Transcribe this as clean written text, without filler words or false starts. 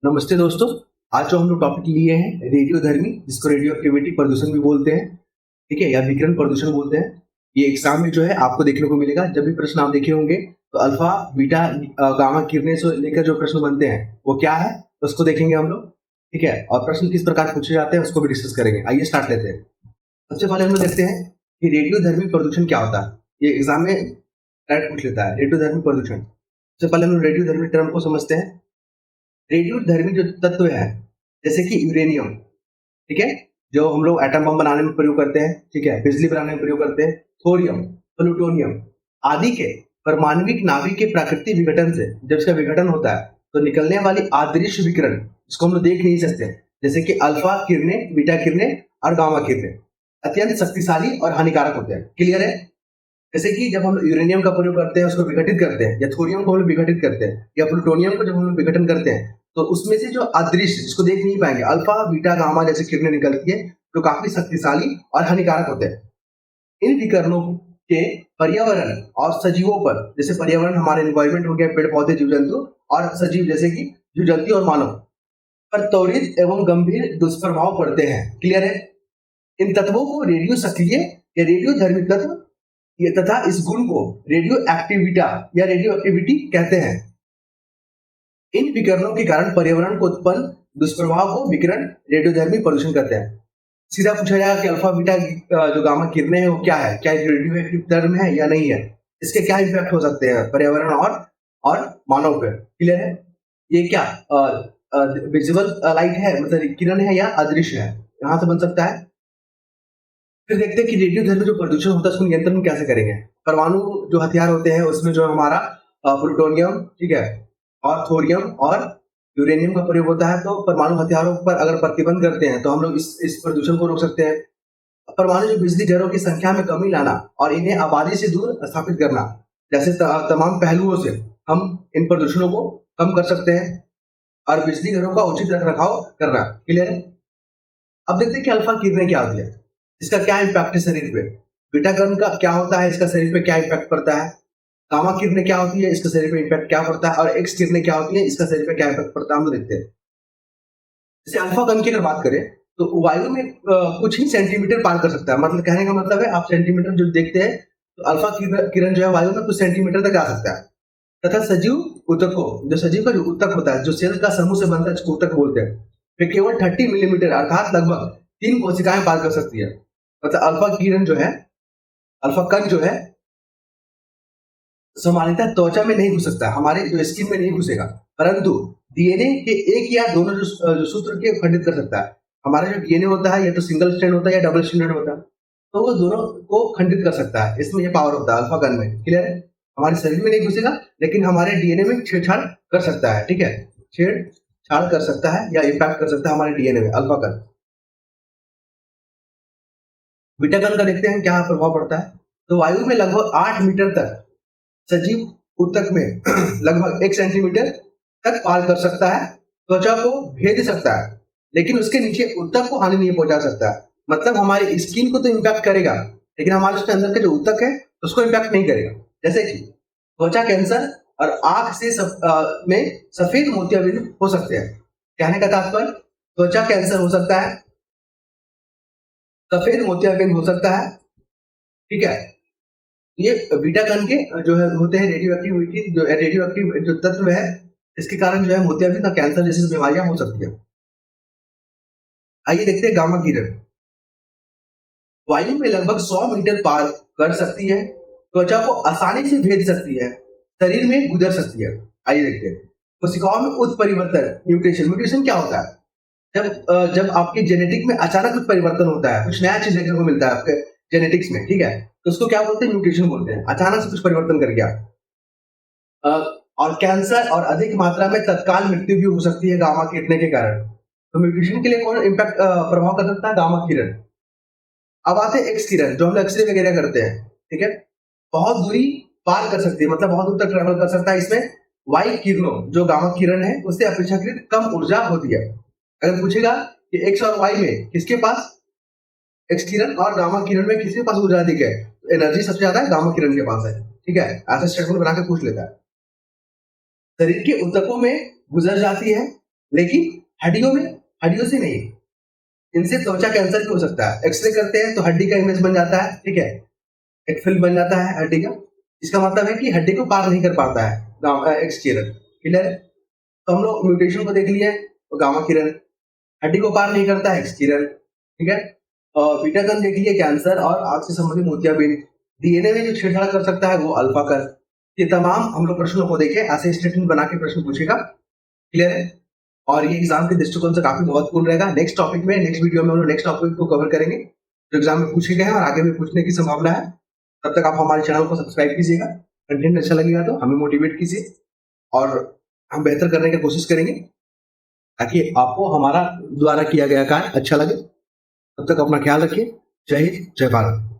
नमस्ते दोस्तों। आज जो हम लोग टॉपिक लिए हैं रेडियोधर्मी, जिसको रेडियो एक्टिविटी प्रदूषण भी बोलते हैं, ठीक है, या विकिरण प्रदूषण बोलते हैं। ये एग्जाम में जो है आपको देखने को मिलेगा। जब भी प्रश्न आप देखे होंगे तो अल्फा बीटा गामा किरणें से लेकर जो प्रश्न बनते हैं वो क्या है, उसको देखेंगे हम लोग। ठीक है, और प्रश्न किस प्रकार पूछे जाते हैं उसको भी डिस्कस करेंगे। आइए स्टार्ट लेते हैं। सबसे पहले हम लोग देखते हैं कि रेडियोधर्मी प्रदूषण क्या होता है। ये एग्जाम में डायरेक्ट पूछ लेता है रेडियोधर्मी प्रदूषण। सबसे पहले हम लोग रेडियोधर्मी टर्म को समझते हैं। रेडियोधर्मी जो तत्व है, जैसे कि यूरेनियम, ठीक है, जो हम लोग एटम बम बनाने में प्रयोग करते हैं, ठीक है, बिजली बनाने में प्रयोग करते हैं, थोरियम, प्लूटोनियम आदि के परमाणविक नाभिक के प्राकृतिक विघटन से जब इसका विघटन होता है तो निकलने वाली अदृश्य विकिरण, इसको हम लोग देख नहीं सकते, जैसे कि अल्फा किरणें, बीटा किरणें और गामा किरणें अत्यंत शक्तिशाली और हानिकारक होते हैं। क्लियर है? जैसे कि जब हम लोग यूरेनियम का प्रयोग करते हैं, उसको विघटित करते हैं, या थोरियम को हम लोग विघटित करते हैं, या प्लूटोनियम को जब हम लोग विघटन करते हैं, तो उसमें से जो अदृश्य, जिसको देख नहीं पाएंगे, अल्फा बीटा गामा जैसे किरणें निकलती है जो काफी शक्तिशाली और हानिकारक होते हैं। इन विकिरणों के पर्यावरण और सजीवों पर, जैसे पर्यावरण हमारे एनवायरमेंट हो गया, पेड़ पौधे, जीव जंतु, और सजीव जैसे कि जीव जंतु और मानव पर त्वरित एवं गंभीर दुष्प्रभाव पड़ते हैं। क्लियर है? इन तत्वों को रेडियो सक्रिय या रेडियोधर्मी तत्व ये तथा इस गुण को रेडियो एक्टिविटा या रेडियो एक्टिविटी कहते हैं। इन विकिरणों के कारण पर्यावरण को उत्पन्न दुष्प्रभाव को विकिरण रेडियोधर्मी प्रदूषण कहते हैं। सीधा पूछा जाएगा कि अल्फा बीटा जो गामा किरणें हैं वो क्या है, क्या रेडियो एक्टिव टर्म है या नहीं है, इसके क्या इम्पैक्ट हो सकते हैं पर्यावरण और मानव पे। क्लियर है? ये क्या विजुअल लाइट है, मतलब किरण है, या अदृश्य है, यहाँ से बन सकता है। फिर देखते हैं कि रेडियोधर्मी जो प्रदूषण होता है उसको नियंत्रण कैसे करेंगे। परमाणु जो हथियार होते हैं उसमें जो हमारा प्लूटोनियम, ठीक है, और थोरियम और यूरेनियम का प्रयोग होता है, तो परमाणु हथियारों पर अगर प्रतिबंध करते हैं तो हम लोग इस प्रदूषण को रोक सकते हैं। परमाणु जो बिजली घरों की संख्या में कमी लाना और इन्हें आबादी से दूर स्थापित करना, जैसे तमाम पहलुओं से हम इन प्रदूषणों को कम कर सकते हैं। और बिजली घरों का उचित रख रखाव करना। क्लियर है? अब देखते हैं कि अल्फा किरणें क्या होती है, इसका क्या इम्पैक्ट है शरीर पे। बीटा किरण का क्या होता है, इसका शरीर पे क्या इम्पैक्ट पड़ता है। गामा किरणें क्या होती है, इसका शरीर पे इम्पैक्ट क्या पड़ता है। और एक्स किरणें क्या होती है, इसका शरीर पे क्या इम्पैक्ट पड़ता है, हम लोग देखते हैं। जैसे अल्फा कण की अगर बात करें तो वायु में कुछ ही सेंटीमीटर पार कर सकता है। मतलब कहने का मतलब है, आप सेंटीमीटर जो देखते हैं तो अल्फा किरण जो है वायु में कुछ सेंटीमीटर तक आ सकता है। तथा सजीव ऊतकों, जो सजीव का जो ऊतक होता है, जो सेल का समूह से बनता है, जिसको ऊतक बोलते हैं, वे केवल 30 मिलीमीटर अर्थात लगभग 3 कोशिकाएं पार कर सकती है। मतलब अल्फा किरण जो है, अल्फा कण जो है, सामान्यतः त्वचा में नहीं घुस सकता, हमारे जो स्किन में नहीं घुसेगा, परंतु डीएनए के एक या दोनों जो सूत्र के खंडित कर सकता है। हमारा जो डीएनए होता है या तो सिंगल स्ट्रैंड होता है या डबल स्ट्रैंड होता है, तो वो दोनों को खंडित कर सकता है। इसमें ये पावर होता है अल्फा कण में। क्लियर है? हमारे शरीर में नहीं घुसेगा, लेकिन हमारे डीएनए में छेड़छाड़ कर सकता है। ठीक है, छेड़छाड़ कर सकता है या इम्पैक्ट कर सकता है हमारे डीएनए में अल्फा कण। बीटा कण का देखते हैं क्या प्रभाव पड़ता है। तो वायु में लगभग 8 मीटर तक सजीव ऊतक में लगभग 1 सेंटीमीटर तक पार कर सकता है, त्वचा को भेद सकता है, लेकिन उसके नीचे ऊतक को हानि नहीं पहुंचा सकता है। मतलब हमारी स्किन को तो इम्पैक्ट करेगा, लेकिन हमारे उसके अंदर का जो ऊतक है उसको इम्पैक्ट नहीं करेगा। जैसे कि त्वचा कैंसर और आंख से में सफेद मोतियाबिंद हो सकते हैं। कहने का तात्पर्य, त्वचा कैंसर हो सकता है, सफेद मोतियाबिंद हो सकता है। ठीक है, ये बीटा कण के जो है होते हैं रेडियो एक्टिव जो तत्व है, इसके कारण जो है मोतियाबिंद और कैंसर जैसी बीमारियां हो सकती है। आइए देखते हैं गामा किरण। वायु में लगभग 100 मीटर पार कर सकती है, त्वचा को आसानी से भेद सकती है, शरीर में गुजर सकती है। आइए देखते हैं। कोशिकाओं में उत्परिवर्तन, म्यूटेशन। म्यूटेशन क्या होता है? जब आपके जेनेटिक में अचानक कुछ परिवर्तन होता है, कुछ नया चीज देखने को मिलता है आपके जेनेटिक्स में, ठीक है, तो उसको क्या बोलते हैं? म्यूटेशन बोलते हैं। अचानक से कुछ परिवर्तन कर गया। और कैंसर और अधिक मात्रा में तत्काल मृत्यु भी हो सकती है गामा किरणें के कारण। तो म्यूटेशन के लिए कौन इम्पैक्ट प्रभाव कर सकता है? गामा किरण। अब आते हैं एक्स किरण, जो हम एक्सरे वगैरह करते हैं, ठीक है, बहुत दूरी पार कर सकती है, मतलब बहुत दूर तक ट्रेवल कर सकता है। इसमें वाई किरणों, जो गामा किरण है, उससे अपेक्षाकृत कम ऊर्जा होती है। अगर पूछेगा कि एक्स और वाई में किसके पास, एक्स किरण और गामा किरण में किसके पास ऊर्जा अधिक है, तो एनर्जी सबसे ज्यादा है गामा किरण के पास है। ठीक है, ऐसा स्टेटमेंट बना के पूछ लेता है। शरीर के ऊतकों में गुजर जाती है, लेकिन हड्डियों से नहीं, इनसे त्वचा कैंसर भी हो सकता है। एक्सरे करते हैं तो हड्डी का इमेज बन जाता है, ठीक है, एक फिल्म बन जाता है हड्डी का, इसका मतलब है कि हड्डी को पार नहीं कर पाता है एक्सटीरियर। क्लियर है? तो हम लोग म्यूटेशन को देख लिए, तो गामा किरण हड्डी को पार नहीं करता है, एक्सटीरियर, ठीक है। और बीटा गन देख लिए, कैंसर और आंख से संबंधित मोतियाबिंद। डीएनए में जो छेड़छाड़ कर सकता है वो अल्फा कर। ये तमाम हम लोग प्रश्नों को देखे, ऐसे स्टेटमेंट बना के प्रश्न पूछेगा। क्लियर है? और ये एग्जाम के दृष्टिकोण से काफी महत्वपूर्ण रहेगा। नेक्स्ट टॉपिक में, नेक्स्ट वीडियो में हम लोग नेक्स्ट टॉपिक को कवर करेंगे जो एग्जाम में पूछे गए हैं और आगे भी पूछने की संभावना है। तब तक आप हमारे चैनल को सब्सक्राइब कीजिएगा, कंटेंट अच्छा लगेगा तो हमें मोटिवेट कीजिए और हम बेहतर करने की कोशिश करेंगे ताकि आपको हमारा द्वारा किया गया कार्य अच्छा लगे। तब तक अपना ख्याल रखिए। जय हिंद, जय भारत।